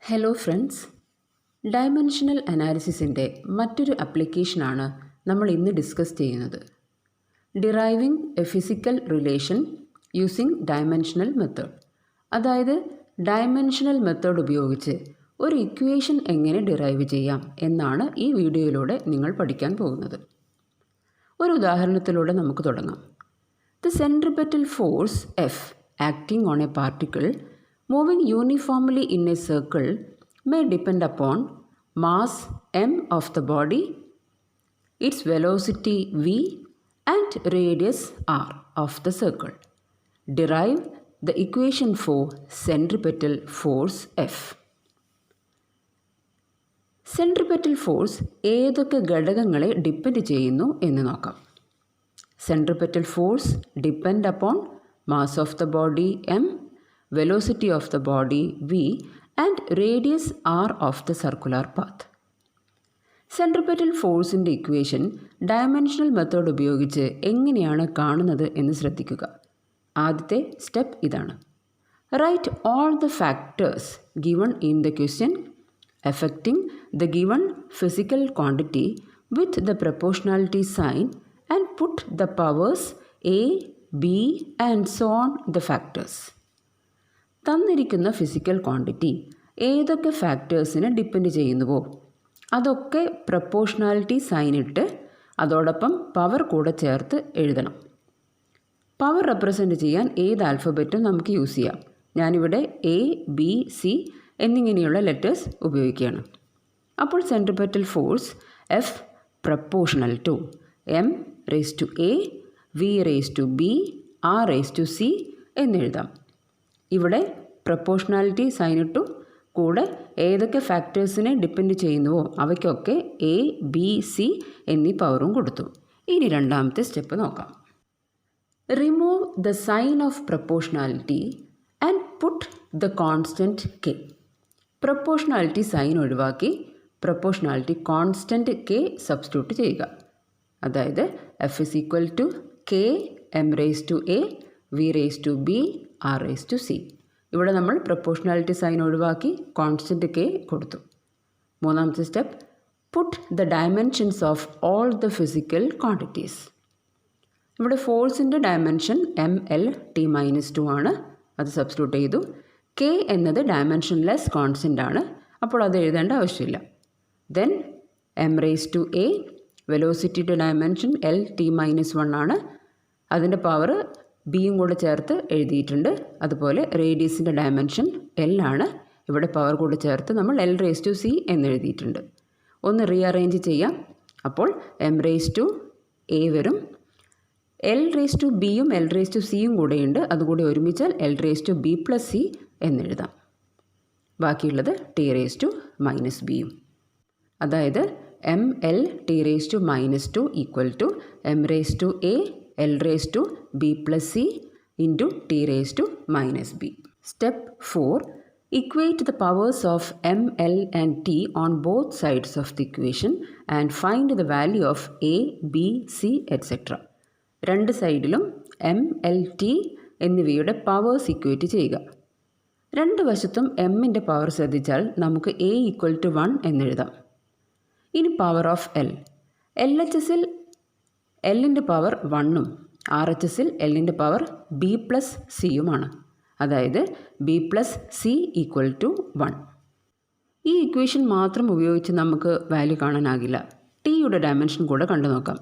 Hello friends, dimensional അനാലിസിസിൻ്റെ മറ്റൊരു ആപ്ലിക്കേഷനാണ് നമ്മൾ ഇന്ന് ഡിസ്കസ് ചെയ്യുന്നത്. Deriving A physical relation using dimensional method. അതായത് ഡയമെൻഷണൽ മെത്തേഡ് ഉപയോഗിച്ച് ഒരു ഇക്വേഷൻ എങ്ങനെ ഡിറൈവ് ചെയ്യാം എന്നാണ് ഈ വീഡിയോയിലൂടെ നിങ്ങൾ പഠിക്കാൻ പോകുന്നത്. ഒരു ഉദാഹരണത്തിലൂടെ നമുക്ക് തുടങ്ങാം. The centripetal force F acting on a particle moving uniformly in a circle may depend upon mass m of the body, its velocity v and radius r of the circle. Derive the equation for centripetal force F. Centripetal force ഏതൊക്കെ ഘടകങ്ങളെ depend ചെയ്യുന്നു എന്ന് നോക്കാം. Centripetal force depend upon mass of the body m, velocity of the body v and radius r of the circular path. Centripetal ഫോഴ്സിൻ്റെ equation dimensional method ഉപയോഗിച്ച് എങ്ങനെയാണ് കാണുന്നത് എന്ന് ശ്രദ്ധിക്കുക. ആദ്യത്തെ സ്റ്റെപ്പ് ഇതാണ്. Write all the factors given in the question affecting the given physical quantity with the proportionality sign and put the powers a, b and so on the factors. തന്നിരിക്കുന്ന physical quantity ഏതൊക്കെ ഫാക്ടേഴ്സിനെ depend ചെയ്യുന്നുവോ അതൊക്കെ proportionality sign ഇട്ട് അതോടൊപ്പം power കൂടെ ചേർത്ത് എഴുതണം. Power represent ചെയ്യാൻ ഏത് ആൽഫബറ്റും നമുക്ക് യൂസ് ചെയ്യാം. ഞാനിവിടെ എ, ബി, സി എന്നിങ്ങനെയുള്ള ലെറ്റേഴ്സ് ഉപയോഗിക്കുകയാണ്. അപ്പോൾ centripetal force F proportional to m raise to a, v raise to b, r raise to c എന്നെഴുതാം. ഇവിടെ പ്രപ്പോർഷണാലിറ്റി സൈൻ ഇട്ടു, കൂടെ ഏതൊക്കെ ഫാക്ടേഴ്സിനെ ഡിപ്പെൻഡ് ചെയ്യുന്നുവോ അവയ്ക്കൊക്കെ എ, ബി, സി എന്നീ പവറും കൊടുത്തു. ഇനി രണ്ടാമത്തെ സ്റ്റെപ്പ് നോക്കാം. Remove the sign of proportionality and put the constant k. Proportionality sign ഒഴിവാക്കി പ്രപ്പോർഷണാലിറ്റി കോൺസ്റ്റൻറ്റ് k സബ്സ്റ്റിറ്റ്യൂട്ട് ചെയ്യുക. അതായത് F is equal to k m raise to a, v raise to b, r raise to c. ഇവിടെ നമ്മൾ proportionality sign ഒഴിവാക്കി constant k കൊടുത്തു. മൂന്നാമത്തെ step, put the dimensions of all the physical quantities. ഇവിടെ ഫോഴ്സിൻ്റെ dimension ml(t-2) ആണ്. അത് substitute ചെയ്തു. k എന്നത് ഡയമെൻഷൻലെസ് കോൺസ്റ്റൻ്റ് ആണ്, അപ്പോൾ അത് എഴുതേണ്ട ആവശ്യമില്ല. Then m raise to a, വെലോസിറ്റിയുടെ ഡയമെൻഷൻ L(t-1) ആണ്. അതിൻ്റെ പവർ ബിയും കൂടെ ചേർത്ത് എഴുതിയിട്ടുണ്ട്. അതുപോലെ റേഡിയസിൻ്റെ ഡയമെൻഷൻ L ആണ്. ഇവിടെ പവർ കൂടെ ചേർത്ത് നമ്മൾ L റേസ് ടു c എന്നെഴുതിയിട്ടുണ്ട്. ഒന്ന് റീഅറേഞ്ച് ചെയ്യാം. അപ്പോൾ m റേസ് ടു a വരും. L റേസ് ടു ബിയും L റേസ് ടു സിയും കൂടെയുണ്ട്. അതുകൂടി ഒരുമിച്ചാൽ L raise to b plus C എന്നെഴുതാം. ബാക്കിയുള്ളത് t റേസ് ടു മൈനസ് ബിയും. അതായത് ml(t-2) equal to m raise to a, L raise to b plus C into t raise to minus B. Step 4. Equate the powers of m, l and t on both sides of the equation and find the value of a, b, c etc. രണ്ട് സൈഡിലും m, l, t എന്നിവയുടെ powers equate ചെയ്യുക. രണ്ട് വശത്തും എമ്മിൻ്റെ power ശ്രദ്ധിച്ചാൽ നമുക്ക് a equal to 1 എന്നെഴുതാം. ഇനി പവർ ഓഫ് L. LHSൽ എല്ലിൻ്റെ പവർ 1ഉം RHSൽ എല്ലിൻ്റെ പവർ b പ്ലസ് സിയുമാണ്. അതായത് b plus C equal to 1. ഈ ഇക്വേഷൻ മാത്രം ഉപയോഗിച്ച് നമുക്ക് വാല്യൂ കാണാനാകില്ല. ടിയുടെ ഡയമെൻഷൻ കൂടെ കണ്ടു നോക്കാം.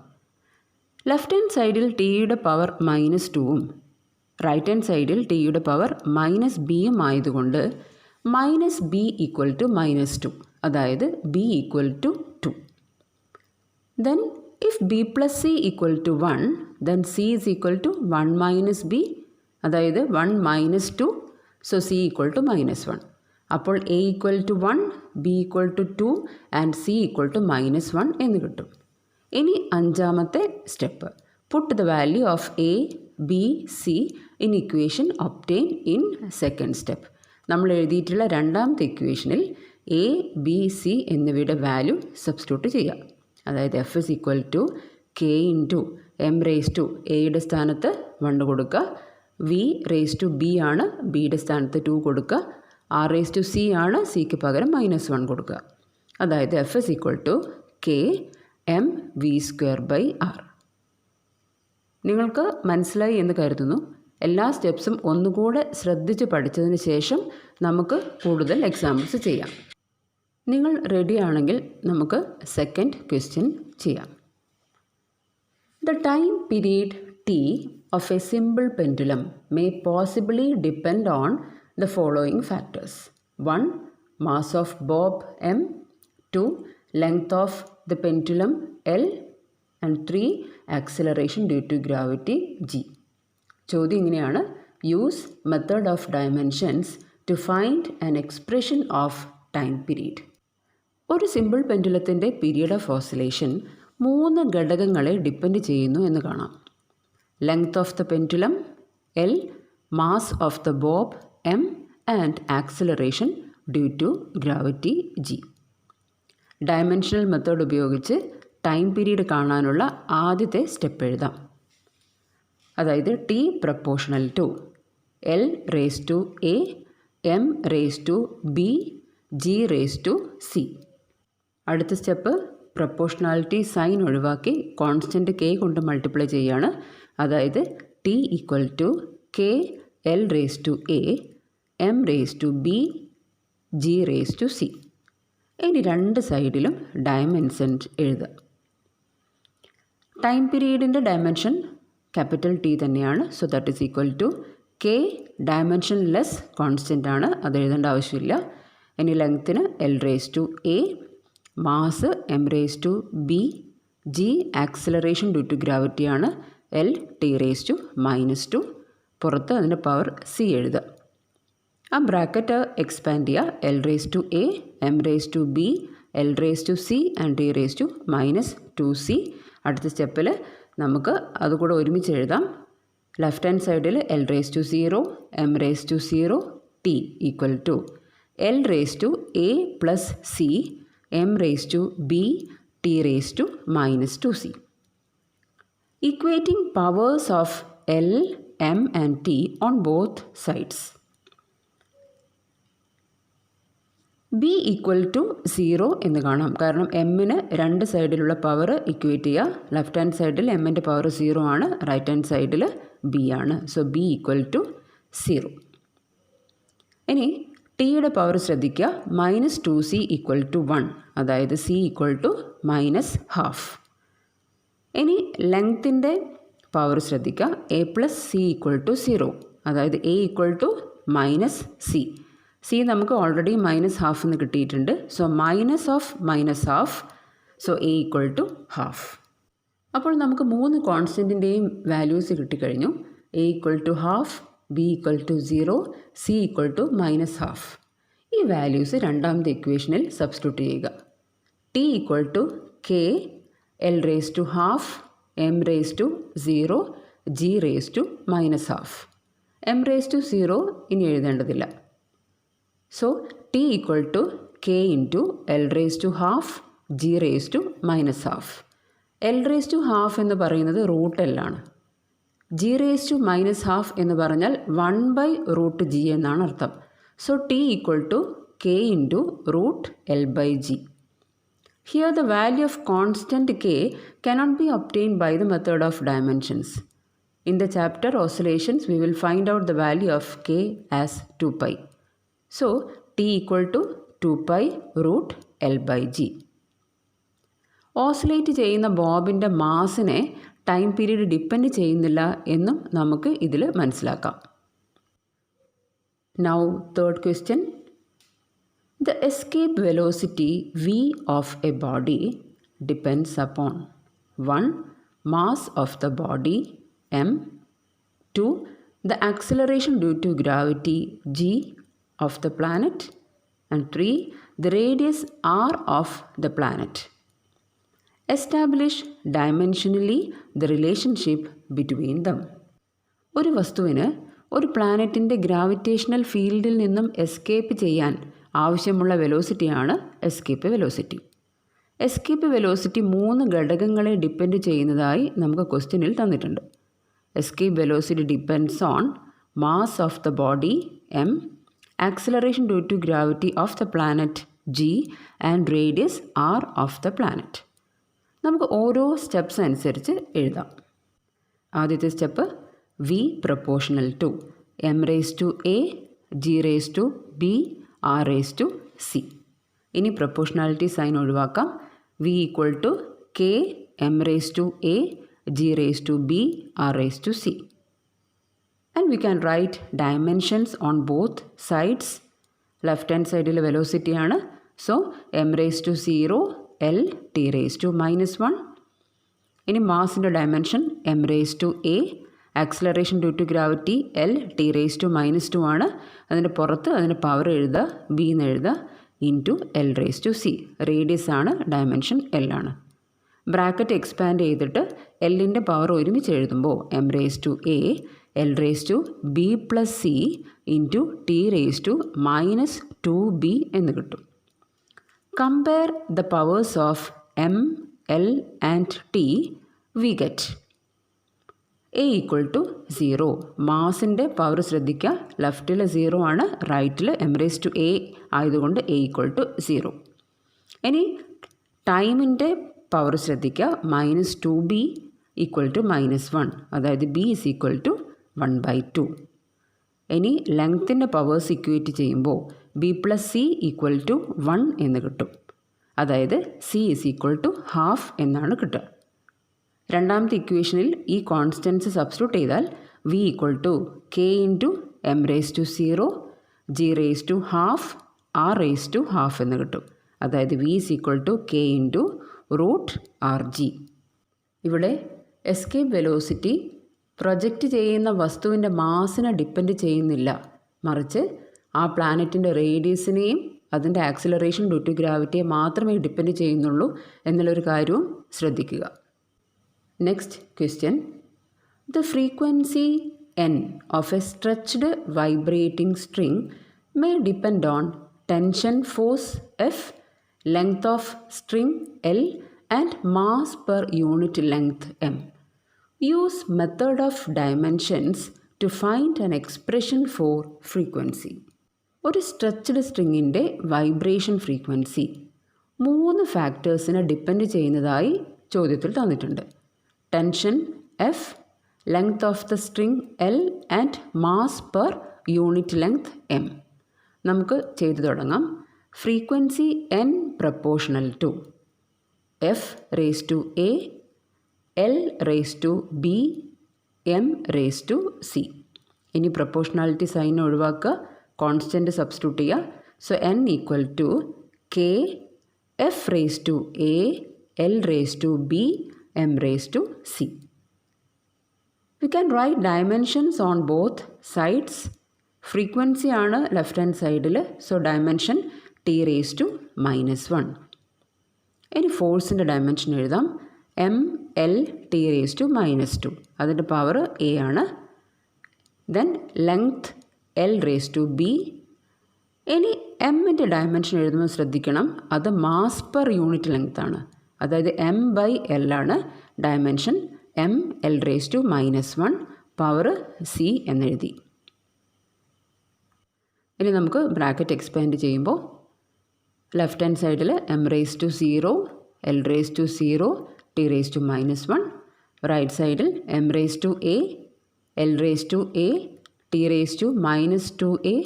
ലെഫ്റ്റ് ഹാൻഡ് സൈഡിൽ ടിയുടെ പവർ -2ഉം റൈറ്റ് ഹാൻഡ് സൈഡിൽ ടിയുടെ പവർ -bയും ആയതുകൊണ്ട് -b ഈക്വൽ ടു -2, അതായത് b equal to 2. Then if b plus C equal to 1, then c is equal to 1 minus b, അതായത് 1 minus 2, so c equal to -1. അപ്പോൾ a equal to 1, b equal to 2 and c equal to -1 എന്ന് കിട്ടും. ഇനി അഞ്ചാമത്തെ step, put the value of a, b, c in equation obtain in second step. നമ്മൾ എഴുതിയിട്ടുള്ള രണ്ടാമത്തെ ഇക്വേഷനിൽ a, b, c എന്നിവയുടെ വാല്യൂ സബ്സ്റ്റിറ്റ്യൂട്ട് ചെയ്യുക. അതായത് F is equal to k into m raise to എയുടെ സ്ഥാനത്ത് 1 കൊടുക്കുക, v റേസ് ടു b ആണ്, ബിയുടെ സ്ഥാനത്ത് 2 കൊടുക്കുക, r⁻c ആണ്, സിക്ക് പകരം -1 കൊടുക്കുക. അതായത് F = kmv²/r. നിങ്ങൾക്ക് മനസ്സിലായി എന്ന് കരുതുന്നു. എല്ലാ സ്റ്റെപ്സും ഒന്നുകൂടെ ശ്രദ്ധിച്ച് പഠിച്ചതിന് ശേഷം നമുക്ക് കൂടുതൽ എക്സാമ്പിൾസ് ചെയ്യാം. നിങ്ങൾ റെഡി ആണെങ്കിൽ നമുക്ക് സെക്കൻഡ് ക്വസ്റ്റ്യൻ ചെയ്യാം. The time period T of a simple pendulum may possibly depend on the following factors. 1. Mass of bob m. 2. Length of the pendulum L. And 3. Acceleration due to gravity G. ചോദ്യം ഇങ്ങനെയാണ്: use method of dimensions to find an expression of time period. ഒരു simple പെൻഡുലത്തിൻ്റെ period of oscillation 3 ഘടകങ്ങളെ depend ചെയ്യുന്നു എന്ന് കാണാം. Length of the pendulum L, mass of the bob M and acceleration due to gravity G. Dimensional method ഉപയോഗിച്ച് time period കാണാനുള്ള ആദ്യത്തെ step എഴുതാം. അതായത് T proportional to L⁻A, M⁻B, G⁻C. അടുത്ത സ്റ്റെപ്പ് പ്രപ്പോർഷണാലിറ്റി സൈൻ ഒഴിവാക്കി കോൺസ്റ്റൻറ്റ് k കൊണ്ട് multiply ചെയ്യുകയാണ്. അതായത് T = kL⁻A, M⁻B, G⁻C. ഇനി രണ്ട് സൈഡിലും ഡയമെൻഷൻസ് എഴുതുക. ടൈം പീരീഡിൻ്റെ ഡയമെൻഷൻ ക്യാപിറ്റൽ T തന്നെയാണ്. So that is equal to k dimensionless constant ആണ്, അത് എഴുതേണ്ട ആവശ്യമില്ല. ഇനി ലെങ്ത്തിന് L⁻A, mass M⁻B, G acceleration due to gravity ആണ്, L⁻². പുറത്ത് അതിൻ്റെ പവർ C എഴുതുക. ആ ബ്രാക്കറ്റ് എക്സ്പാൻഡ് ചെയ്യുക. L⁻A, M⁻B, L⁻C and T⁻²C. അടുത്ത സ്റ്റെപ്പിൽ നമുക്ക് അതുകൂടെ ഒരുമിച്ച് എഴുതാം. ലെഫ്റ്റ് ഹാൻഡ് സൈഡിൽ L⁻0, M⁻0, T = L⁻A + C, M⁻B, T⁻²C. Equating powers of L, M and T on both sides. B = 0 എന്ന് കാണാം. കാരണം എമ്മിന് രണ്ട് സൈഡിലുള്ള പവർ ഇക്വേറ്റ് ചെയ്യുക. ലെഫ്റ്റ് ഹാൻഡ് സൈഡിൽ എമ്മിൻ്റെ പവർ 0 ആണ്, റൈറ്റ് ഹാൻഡ് സൈഡിൽ B ആണ്. So B = 0. ഇനി ടിയുടെ പവർ ശ്രദ്ധിക്കുക. -2C = 1, അതായത് C = -½ ഇനി ലെങ്ത്തിൻ്റെ പവർ ശ്രദ്ധിക്കുക. A + C = 0, അതായത് A = -C. C നമുക്ക് ഓൾറെഡി -½ എന്ന് കിട്ടിയിട്ടുണ്ട്. സോ -½ സോ A = ½ അപ്പോൾ നമുക്ക് 3 കോൺസ്റ്റൻറ്റിൻ്റെയും വാല്യൂസ് കിട്ടിക്കഴിഞ്ഞു. A = ½, B = 0, C = -½ ഈ വാല്യൂസ് രണ്ടാമത്തെ ഇക്വേഷനിൽ സബ്സ്റ്റിറ്റ്യൂട്ട് ചെയ്യുക. T = k L⁻½ M⁻0 G⁻−½ M⁻0 ഇനി എഴുതേണ്ടതില്ല. So T = k × L⁻½ G⁻−½ L⁻½ എന്ന് പറയുന്നത് √L ആണ്. G⁻−½ എന്ന് പറഞ്ഞാൽ 1/√G എന്നാണ് അർത്ഥം. So T = k × √L/G. Here the value of constant k cannot be obtained by the method of dimensions. In the chapter oscillations, we will find out the value of k as 2π. So T = 2π√L/G. Oscillate ചെയ്യുന്ന ബോബിൻ്റെ മാസിനെ time period depend ചെയ്യുന്നില്ല എന്നും നമുക്ക് ഇതിൽ മനസ്സിലാക്കാം. Now third question. The escape velocity v of a body depends upon 1. Mass of the body m. 2. The acceleration due to gravity g of the planet. And 3. The radius r of the planet. Establish dimensionally the relationship between them. ഒരു വസ്തുവിന് ഒരു പ്ലാനറ്റിൻ്റെ gravitational ഫീൽഡിൽ നിന്നും escape ചെയ്യാൻ ആവശ്യമുള്ള വെലോസിറ്റിയാണ് escape velocity. Escape velocity 3 ഘടകങ്ങളെ depend ചെയ്യുന്നതായി നമുക്ക് ക്വസ്റ്റ്യനിൽ തന്നിട്ടുണ്ട്. Escape velocity depends on mass of the body m, acceleration due to gravity of the planet g and radius r of the planet. നമുക്ക് ഓരോ സ്റ്റെപ്സ് അനുസരിച്ച് എഴുതാം. ആദ്യത്തെ step v proportional to m raise to a g raise to b r raise to c. ഇനി proportionality sign ഒഴിവാക്കാം. v equal to k m raise to a g raise to b r raise to c. And we can write dimensions on both sides. Left hand side velocity ആണ്. So m raised to 0 L t raised to -1. ഇനി മാസിൻ്റെ dimension m raised to a, acceleration due to gravity L t raised to -2 ആണ്. അതിൻ്റെ പുറത്ത് അതിൻ്റെ power എഴുതുക, b എന്ന് എഴുതുക, into L raised to c. Radius ആണ്, ഡയമെൻഷൻ L ആണ്. ബ്രാക്കറ്റ് എക്സ്പാൻഡ് ചെയ്തിട്ട് എല്ലിൻ്റെ പവർ ഒരുമിച്ച് എഴുതുമ്പോൾ m raised to a L raised to b plus c into t raised to -2b എന്ന് കിട്ടും. Compare the powers of m, L and t, we get a equal to 0. മാസിൻ്റെ power ശ്രദ്ധിക്കുക, ലെഫ്റ്റിൽ 0 ആണ്, റൈറ്റിൽ m raised to a ആയതുകൊണ്ട് a equal to 0. ഇനി ടൈമിൻ്റെ power ശ്രദ്ധിക്കുക, -2b equal to -1, അതായത് b is equal to 1/2. ഇനി ലെങ്ത്തിൻ്റെ പവേഴ്സ് ഇക്വേറ്റ് ചെയ്യുമ്പോൾ b plus c equal to 1 എന്ന് കിട്ടും. അതായത് c is equal to ½ എന്നാണ് കിട്ടുക. രണ്ടാമത്തെ ഇക്വേഷനിൽ ഈ കോൺസ്റ്റൻസ് സബ്സ്റ്റിറ്റ്യൂട്ട് ചെയ്താൽ v equal to k into m raise to 0 g raise to ½ r raise to ½ എന്ന് കിട്ടും. അതായത് v is equal to k into √rg. ഇവിടെ എസ്കേപ്പ് വെലോസിറ്റി പ്രൊജക്റ്റ് ചെയ്യുന്ന വസ്തുവിൻ്റെ മാസിനെ ഡിപ്പെൻഡ് ചെയ്യുന്നില്ല, മറിച്ച് ആ പ്ലാനറ്റിൻ്റെ റേഡിയസിനെയും അതിൻ്റെ ആക്സിലറേഷൻ ഡ്യൂ ടു ഗ്രാവിറ്റിയെ മാത്രമേ ഡിപ്പെൻഡ് ചെയ്യുന്നുള്ളൂ എന്നുള്ളൊരു കാര്യവും ശ്രദ്ധിക്കുക. Next question. The frequency n of a stretched vibrating string may depend on tension force F, length of string L and mass per unit length m. Use method of dimensions to find an expression for frequency. ഒരു stretched സ്ട്രിങ്ങിൻ്റെ vibration frequency 3 ഫാക്ടേഴ്സിനെ depend ചെയ്യുന്നതായി ചോദ്യത്തിൽ തന്നിട്ടുണ്ട്. Tension F, length of the string L and mass per unit length m. നമുക്ക് ചെയ്തു തുടങ്ങാം. Frequency n proportional to F raise to a, L raise to b, m raise to c. ഇനി proportionality sign ഒഴിവാക്കുക, constant substitute ചെയ്യുക. So n equal to k f raise to a, L raise to b, m raise to c. We can write dimensions on both sides. Frequency ആണ് left hand സൈഡിൽ, so dimension t raise to -1. ഇനി ഫോഴ്സിൻ്റെ dimension എഴുതാം. m L t raise to -2, അതിൻ്റെ power a ആണ്. Then length L raise to b. ഇനി എമ്മിൻ്റെ dimension എഴുതുമ്പോൾ ശ്രദ്ധിക്കണം, അത് മാസ് പെർ യൂണിറ്റ് ലെങ്ത് ആണ്, അതായത് m/L ആണ് dimension. m L raise to -1, power c എന്നെഴുതി. ഇനി നമുക്ക് ബ്രാക്കറ്റ് എക്സ്പാൻഡ് ചെയ്യുമ്പോൾ ലെഫ്റ്റ് ഹാൻഡ് സൈഡിൽ m raise to 0, L raise to 0, t raise to -1. Right സൈഡിൽ m raise to a, L raise to a, t raise to -2a,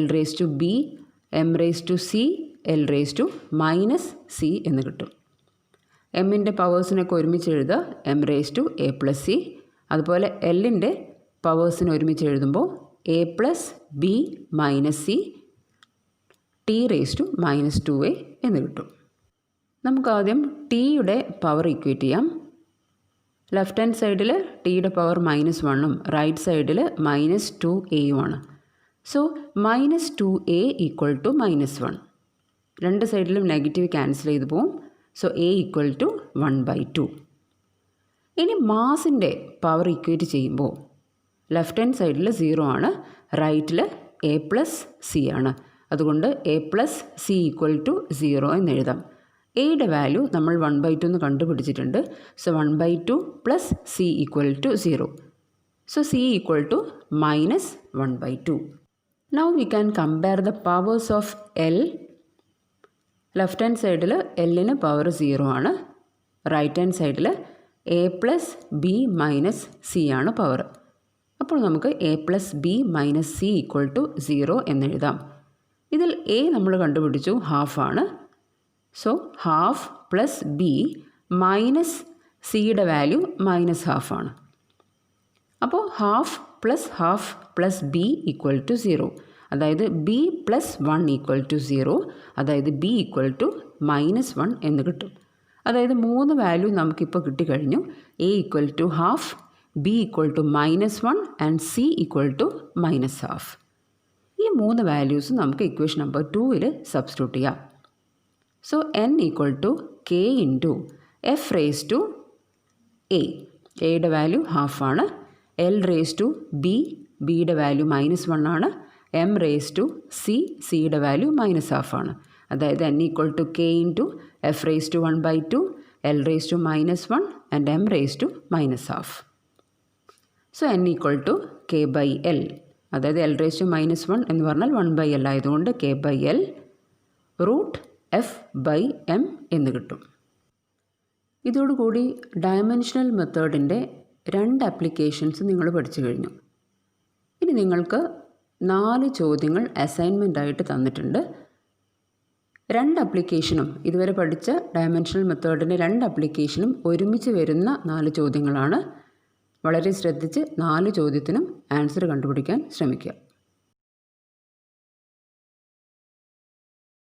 L raise to b, m raise to c, L raise to -c എന്ന് കിട്ടും. എമ്മിൻ്റെ പവേഴ്സിനൊക്കെ ഒരുമിച്ച് എഴുതുക, m raise to a plus c. അതുപോലെ എല്ലിൻ്റെ പവേഴ്സിനെ ഒരുമിച്ച് എഴുതുമ്പോൾ a plus b minus c, t raise to -2a എന്ന് കിട്ടും. നമുക്കാദ്യം ടിയുടെ പവർ ഇക്വേറ്റ് ചെയ്യാം. ലെഫ്റ്റ് ഹാൻഡ് സൈഡിൽ ടിയുടെ പവർ -1ഉം റൈറ്റ് സൈഡിൽ -2a ആണ്. So -2a equal to -1. രണ്ട് സൈഡിലും നെഗറ്റീവ് ക്യാൻസൽ ചെയ്ത് പോവും. So a equal to 1/2. ഇനി മാസിൻ്റെ പവർ ഇക്വേറ്റ് ചെയ്യുമ്പോൾ ലെഫ്റ്റ് ഹാൻഡ് സൈഡിൽ 0 ആണ്, റൈറ്റിൽ a പ്ലസ് c ആണ്. അതുകൊണ്ട് a plus c equal to 0 എന്ന് എഴുതാം. എയുടെ വാല്യൂ നമ്മൾ 1/2 എന്ന് കണ്ടുപിടിച്ചിട്ടുണ്ട്. So 1/2 plus c equal to 0. So c equal to -1/2. Now we can compare the powers of L. Left hand സൈഡിൽ എല്ലിന് പവർ 0 ആണ്, റൈറ്റ് ഹാൻഡ് സൈഡിൽ A plus B minus C ആണ് പവർ. അപ്പോൾ നമുക്ക് A plus B minus C equal to 0 എന്നെഴുതാം. ഇതിൽ A നമ്മൾ കണ്ടുപിടിച്ചു ഹാഫാണ്. So half plus B minus സിയുടെ വാല്യൂ മൈനസ് ഹാഫാണ്. അപ്പോൾ half plus B equal to 0, അതായത് ബി പ്ലസ് 1 ഈക്വൽ ടു 0, അതായത് ബി ഈക്വൽ ടു -1 എന്ന് കിട്ടും. അതായത് 3 വാല്യൂ നമുക്കിപ്പോൾ കിട്ടിക്കഴിഞ്ഞു. A equal to half, B equal to -1 and C equal to -1/2. ഈ 3 വാല്യൂസ് നമുക്ക് ഇക്വേഷൻ നമ്പർ 2ൽ സബ്സ്റ്റിറ്റ്യൂട്ട് ചെയ്യാം. So n equal to k into F raise to A. എയുടെ വാല്യൂ ഹാഫാണ്. എൽ റേസ് ടു ബി, ബിയുടെ value -1 ആണ്. M raise to C, സിയുടെ value -1/2 ആണ്. അതായത് n equal to k into F raise to 1/2, L raise to -1 and M raise to -1/2. So n equal to k by L, അതായത് L raise to -1 എന്ന് പറഞ്ഞാൽ 1/L ആയതുകൊണ്ട് k by L root F by M എന്ന് കിട്ടും. ഇതോടുകൂടി dimensional മെത്തേഡിൻ്റെ 2 applications നിങ്ങൾ പഠിച്ചു കഴിഞ്ഞു. ഇനി നിങ്ങൾക്ക് 4 ചോദ്യങ്ങൾ അസൈൻമെൻ്റ് ആയിട്ട് തന്നിട്ടുണ്ട്. 2 ആപ്ലിക്കേഷനും ഇതുവരെ പഠിച്ച ഡയമെൻഷണൽ മെത്തേഡിൻ്റെ 2 ആപ്ലിക്കേഷനും ഒരുമിച്ച് വരുന്ന 4 ചോദ്യങ്ങളാണ്. വളരെ ശ്രദ്ധിച്ച് 4 ചോദ്യത്തിനും ആൻസർ കണ്ടുപിടിക്കാൻ ശ്രമിക്കുക.